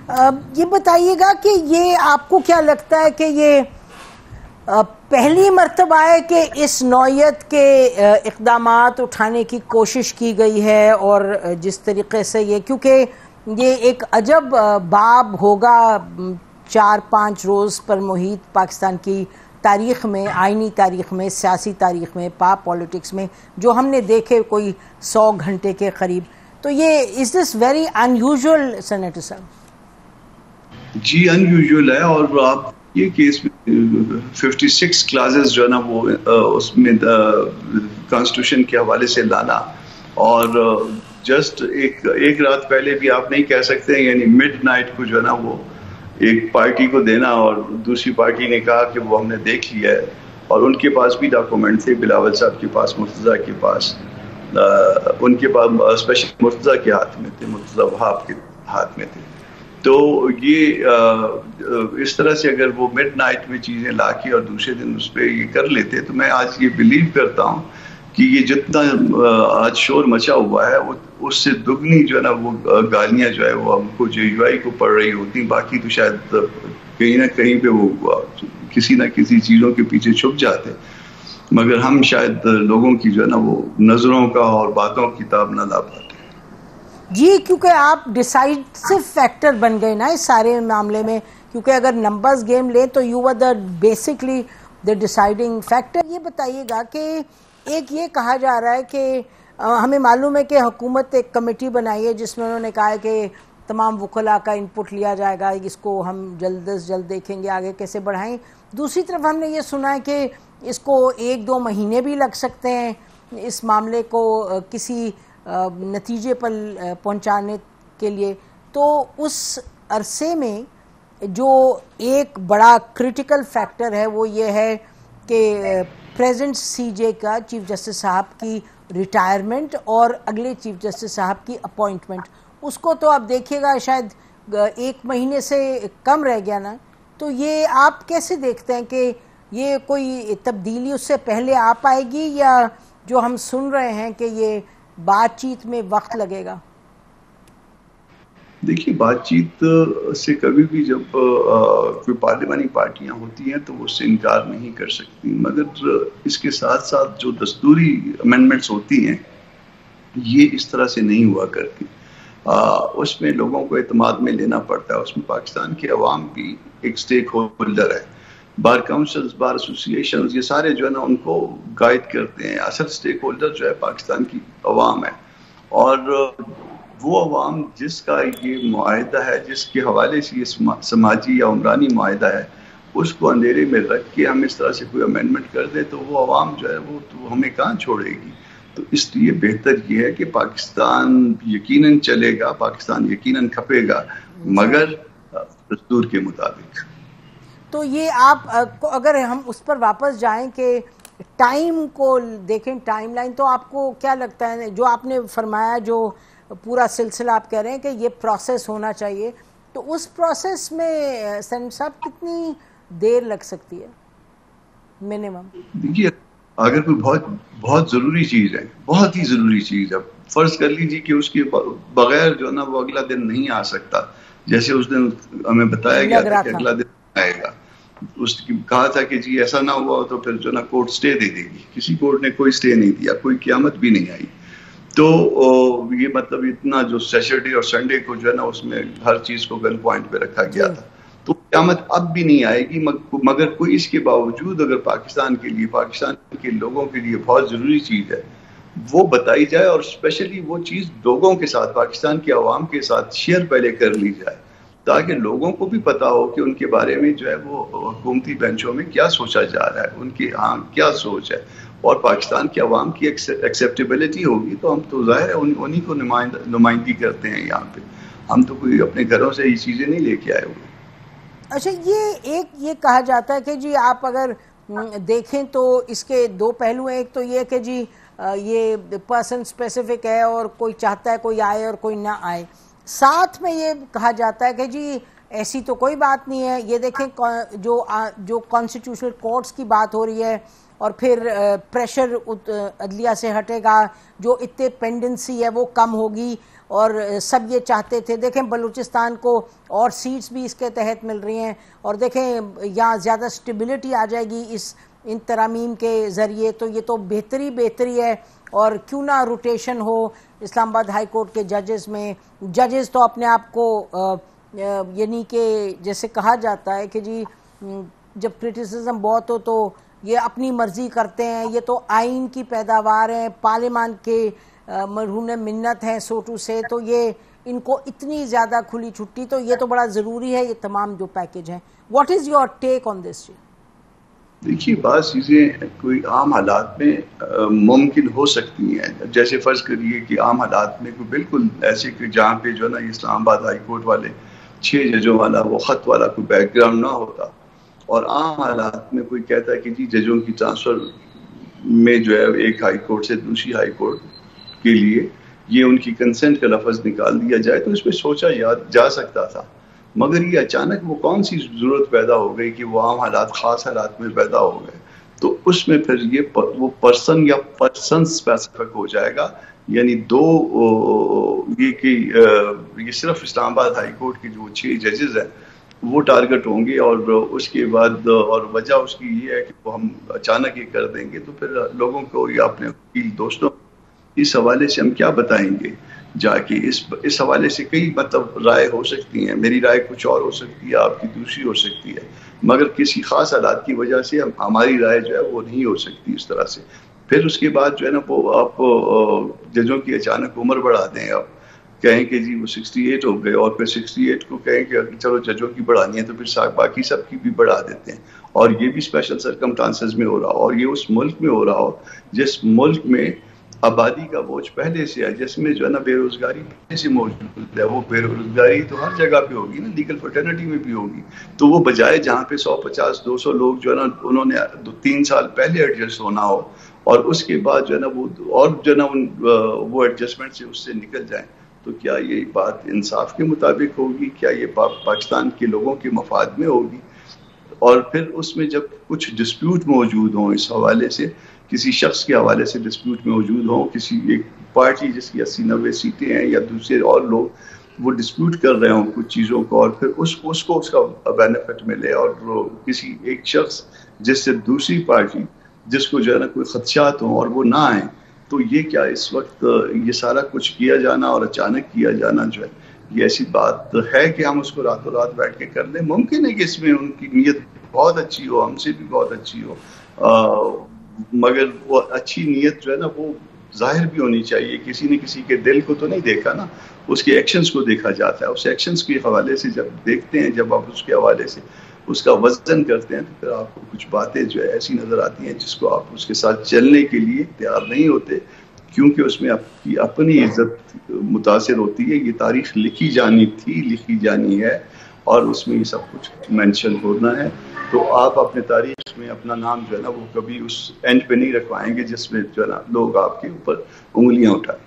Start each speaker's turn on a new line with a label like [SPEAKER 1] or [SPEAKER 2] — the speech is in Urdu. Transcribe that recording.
[SPEAKER 1] یہ بتائیے گا کہ یہ آپ کو کیا لگتا ہے کہ یہ پہلی مرتبہ ہے کہ اس نوعیت کے اقدامات اٹھانے کی کوشش کی گئی ہے، اور جس طریقے سے یہ، کیونکہ یہ ایک عجب باب ہوگا 4-5 روز پر محیط پاکستان کی تاریخ میں، آئینی تاریخ میں، سیاسی تاریخ میں، پالیٹکس میں، جو ہم نے دیکھے کوئی 100 گھنٹے کے قریب. تو یہ is this very unusual senator صاحب؟
[SPEAKER 2] جی ان یوزول ہے، اور آپ یہ کہ اس میں 56 کلازز جو ہے نا وہ اس میں کانسٹیٹیوشن کے حوالے سے لانا، اور جسٹ ایک رات پہلے بھی آپ نہیں کہہ سکتے، یعنی مڈ نائٹ کو جو ہے نا وہ ایک پارٹی کو دینا، اور دوسری پارٹی نے کہا کہ وہ ہم نے دیکھ لیا ہے، اور ان کے پاس بھی ڈاکومنٹ تھے، بلاول صاحب کے پاس، مرتضیٰ کے پاس، ان کے پاس اسپیشلی مرتضیٰ کے ہاتھ میں تھے، مرتضیٰ وہاب کے ہاتھ میں تھے. تو یہ اس طرح سے اگر وہ مڈ نائٹ میں چیزیں لا کے اور دوسرے دن اس پہ یہ کر لیتے، تو میں آج یہ بلیو کرتا ہوں کہ یہ جتنا آج شور مچا ہوا ہے اس سے دگنی جو ہے نا وہ گالیاں جو ہے وہ ہم کو JUI کو پڑ رہی ہوتی، باقی تو شاید کہیں نہ کہیں پہ وہ کسی نہ کسی چیزوں کے پیچھے چھپ جاتے، مگر ہم شاید لوگوں کی جو ہے نا وہ نظروں کا اور باتوں کی تاب نہ لا پاتے.
[SPEAKER 1] جی، کیونکہ آپ ڈیسائیڈو فیکٹر بن گئے نا اس سارے معاملے میں، کیونکہ اگر نمبرز گیم لیں تو you are the basically the deciding factor. یہ بتائیے گا کہ ایک یہ کہا جا رہا ہے کہ ہمیں معلوم ہے کہ حکومت ایک کمیٹی بنائی ہے جس میں انہوں نے کہا ہے کہ تمام وکلاء کا انپٹ لیا جائے گا، اس کو ہم جلد از جلد دیکھیں گے آگے کیسے بڑھائیں. دوسری طرف ہم نے یہ سنا ہے کہ اس کو 1-2 مہینے بھی لگ سکتے ہیں اس معاملے کو کسی نتیجے پر پہنچانے کے لیے. تو اس عرصے میں جو ایک بڑا کرٹیکل فیکٹر ہے وہ یہ ہے کہ پریزنٹ CJ کا، چیف جسٹس صاحب کی ریٹائرمنٹ اور اگلے چیف جسٹس صاحب کی اپوائنٹمنٹ. اس کو تو آپ دیکھیے گا شاید 1 مہینے سے کم رہ گیا نا. تو یہ آپ کیسے دیکھتے ہیں کہ یہ کوئی تبدیلی اس سے پہلے آ پائے گی، یا جو ہم سن رہے ہیں کہ یہ بات چیت میں وقت لگے گا؟
[SPEAKER 2] دیکھیے، بات چیت سے کبھی بھی جب کوئی پارلیمانی پارٹیاں ہوتی ہیں تو وہ اس سے انکار نہیں کر سکتی، مگر اس کے ساتھ ساتھ جو دستوری امینڈمنٹس ہوتی ہیں یہ اس طرح سے نہیں ہوا کرتی. اس میں لوگوں کو اعتماد میں لینا پڑتا ہے، اس میں پاکستان کی عوام بھی ایک سٹیک ہولڈر ہے. بار کاؤنسلز، بار ایسوسیشنز، یہ سارے جو ہے نا ان کو گائیڈ کرتے ہیں. اصل سٹیک ہولڈر جو ہے پاکستان کی عوام ہے، اور وہ عوام جس کا یہ معاہدہ ہے، جس کے حوالے سے یہ سماجی یا عمرانی معاہدہ ہے، اس کو اندھیرے میں رکھ کے ہم اس طرح سے کوئی امینڈمنٹ کر دیں تو وہ عوام جو ہے وہ تو ہمیں کہاں چھوڑے گی. تو اس لیے بہتر یہ ہے کہ پاکستان یقیناً چلے گا، پاکستان یقیناً کھپے گا، مگر دستور کے مطابق.
[SPEAKER 1] تو یہ آپ اگر ہم اس پر واپس جائیں کہ ٹائم کو دیکھیں، ٹائم لائن، تو آپ کو کیا لگتا ہے جو آپ نے فرمایا، جو پورا سلسلہ آپ کہہ رہے ہیں کہ یہ پروسیس ہونا چاہیے، تو اس پروسیس میں سینیٹر صاحب کتنی دیر لگ سکتی ہے منیمم؟
[SPEAKER 2] دیکھیے، اگر کوئی بہت ضروری چیز ہے، بہت ہی ضروری چیز ہے، فرض کر لیجیے کہ اس کے بغیر جو ہے نا وہ اگلا دن نہیں آ سکتا، جیسے اس دن ہمیں بتایا گیا تھا کہ اگلا دن آئے گا، اس کی کہا تھا کہ جی ایسا نہ ہوا تو پھر جو ہے نا کورٹ سٹے دے دے گی. کسی کورٹ نے کوئی سٹے نہیں دیا، کوئی قیامت بھی نہیں آئی. تو یہ مطلب اتنا جو سیٹرڈے اور سنڈے کو جو ہے نا اس میں ہر چیز کو گن پوائنٹ پہ رکھا گیا تھا. تو قیامت اب بھی نہیں آئے گی، مگر کوئی اس کے باوجود اگر پاکستان کے لیے، پاکستان کے لوگوں کے لیے بہت ضروری چیز ہے وہ بتائی جائے، اور اسپیشلی وہ چیز لوگوں کے ساتھ، پاکستان کے عوام کے ساتھ شیئر پہلے کر لی جائے، تاکہ لوگوں کو بھی پتا ہو کہ ان کے بارے میں جو ہے وہ حکومتی بینچوں میں کیا سوچا جا رہا ہے، ان کی کیا سوچ ہے، اور پاکستان کے عوام کی ایکسیپٹیبلٹی ہوگی تو ہم تو ظاہر ہے انہی کو نمائندگی کرتے ہیں یہاں پہ. ہم تو کوئی اپنے گھروں سے یہ چیزیں نہیں لے کے آئے ہوئے.
[SPEAKER 1] اچھا، یہ کہا جاتا ہے کہ جی آپ اگر دیکھیں تو اس کے 2 پہلو ہیں. ایک تو یہ کہ جی یہ پرسن سپیسیفک ہے اور کوئی چاہتا ہے کوئی آئے اور کوئی نہ آئے. ساتھ میں یہ کہا جاتا ہے کہ جی ایسی تو کوئی بات نہیں ہے. یہ دیکھیں جو کانسٹیٹیوشنل کورٹس کی بات ہو رہی ہے، اور پھر پریشر عدلیہ سے ہٹے گا، جو اتنے پینڈنسی ہے وہ کم ہوگی، اور سب یہ چاہتے تھے. دیکھیں بلوچستان کو اور سیٹس بھی اس کے تحت مل رہی ہیں, اور دیکھیں یہاں زیادہ سٹیبلٹی آ جائے گی ان ترامیم کے ذریعے, تو یہ تو بہتری ہے. اور کیوں نہ روٹیشن ہو اسلام آباد ہائی کورٹ کے ججز میں. ججز تو اپنے آپ کو یعنی کہ جیسے کہا جاتا ہے کہ جی جب کرٹیسزم بہت ہو تو یہ اپنی مرضی کرتے ہیں, یہ تو آئین کی پیداوار ہیں, پارلیمان کے مرہون منت ہیں سوٹو سے, تو یہ ان کو اتنی زیادہ کھلی چھٹی, تو یہ تو بڑا ضروری ہے یہ تمام جو پیکج ہیں. واٹ از یور ٹیک آن دس؟
[SPEAKER 2] دیکھیے بعض چیزیں کوئی عام حالات میں ممکن ہو سکتی ہیں. جیسے فرض کریے کہ عام حالات میں کوئی بالکل ایسے کہ جہاں پہ جو ہے نا اسلام آباد ہائی کورٹ والے 6 ججوں والا وہ خط والا کوئی بیک گراؤنڈ نہ ہوتا, اور عام حالات میں کوئی کہتا ہے کہ جی ججوں کی ٹرانسفر میں جو ہے ایک ہائی کورٹ سے دوسری ہائی کورٹ کے لیے یہ ان کی کنسنٹ کا لفظ نکال دیا جائے, تو اس پہ سوچا جا سکتا تھا. مگر یہ اچانک وہ کون سی ضرورت پیدا ہو گئی کہ وہ عام حالات خاص حالات میں پیدا ہو گئے, تو اس میں پھر یہ وہ پرسن یا پرسن اسپیسیفک ہو جائے گا. یعنی یہ کہ یہ صرف اسلام آباد ہائی کورٹ کے جو 6 ججز ہیں وہ ٹارگٹ ہوں گے, اور اس کے بعد اور وجہ اس کی یہ ہے کہ وہ ہم اچانک یہ کر دیں گے, تو پھر لوگوں کو یا اپنے وکیل دوستوں اس حوالے سے ہم کیا بتائیں گے جا کے. اس حوالے سے کئی مطلب رائے ہو سکتی ہیں, میری رائے کچھ اور ہو سکتی ہے, آپ کی دوسری ہو سکتی ہے, مگر کسی خاص حالات کی وجہ سے ہماری رائے جو ہے وہ نہیں ہو سکتی اس طرح سے. پھر اس کے بعد جو ہے نا وہ آپ ججوں کی اچانک عمر بڑھا دیں, آپ کہیں کہ جی وہ 68 ہو گئے, اور پھر 68 کو کہیں کہ چلو ججوں کی بڑھانی ہے تو پھر باقی سب کی بھی بڑھا دیتے ہیں, اور یہ بھی اسپیشل سرکمسٹانسز میں ہو رہا ہو, اور یہ اس ملک میں ہو رہا ہو جس ملک میں آبادی کا بوجھ پہلے سے ہے, جس میں جو ہے نا بے روزگاری پہلے سے موجود ہے. وہ بے روزگاری تو ہر جگہ پہ ہوگی نا, لیگل فرٹرنٹی میں بھی ہوگی, تو وہ بجائے جہاں پہ 150-200 لوگ جو ہے نا انہوں نے 2-3 سال پہلے ایڈجسٹ ہونا ہو, اور اس کے بعد جو ہے نا وہ اور جو ہے نا وہ ایڈجسٹمنٹ سے اس سے نکل جائیں, تو کیا یہ بات انصاف کے مطابق ہوگی؟ کیا یہ پاکستان کے لوگوں کے مفاد میں ہوگی؟ اور پھر اس میں جب کچھ ڈسپیوٹ موجود ہوں اس حوالے سے, کسی شخص کے حوالے سے ڈسپیوٹ موجود ہوں, کسی ایک پارٹی جس کی 80-90 سیٹیں ہیں یا دوسرے اور لوگ وہ ڈسپیوٹ کر رہے ہوں کچھ چیزوں کو, اور پھر اس کو اس کا بینیفٹ ملے, اور کسی ایک شخص جس سے دوسری پارٹی جس کو جو ہے نا کوئی خدشات ہوں اور وہ نہ آئیں, تو یہ کیا اس وقت یہ سارا کچھ کیا جانا اور اچانک کیا جانا جو ہے یہ ایسی بات ہے کہ ہم اس کو راتوں رات بیٹھ کے کر لیں؟ ممکن ہے کہ اس میں ان کی نیت بہت اچھی ہو, ہم سے بھی بہت اچھی ہو, مگر وہ اچھی نیت جو ہے نا وہ ظاہر بھی ہونی چاہیے. کسی نے کسی کے دل کو تو نہیں دیکھا نا, اس کے ایکشنز کو دیکھا جاتا ہے. اس ایکشنز کے حوالے سے جب دیکھتے ہیں, جب آپ اس کے حوالے سے اس کا وزن کرتے ہیں, تو پھر آپ کو کچھ باتیں جو ہے ایسی نظر آتی ہیں جس کو آپ اس کے ساتھ چلنے کے لیے تیار نہیں ہوتے, کیونکہ اس میں آپ کی اپنی عزت متاثر ہوتی ہے. یہ تاریخ لکھی جانی تھی, لکھی جانی ہے, اور اس میں یہ سب کچھ مینشن ہونا ہے. تو آپ اپنے تاریخ میں اپنا نام جو ہے نا وہ کبھی اس اینڈ پہ نہیں رکھوائیں گے جس میں جو ہے نا لوگ آپ کے اوپر انگلیاں اٹھائیں.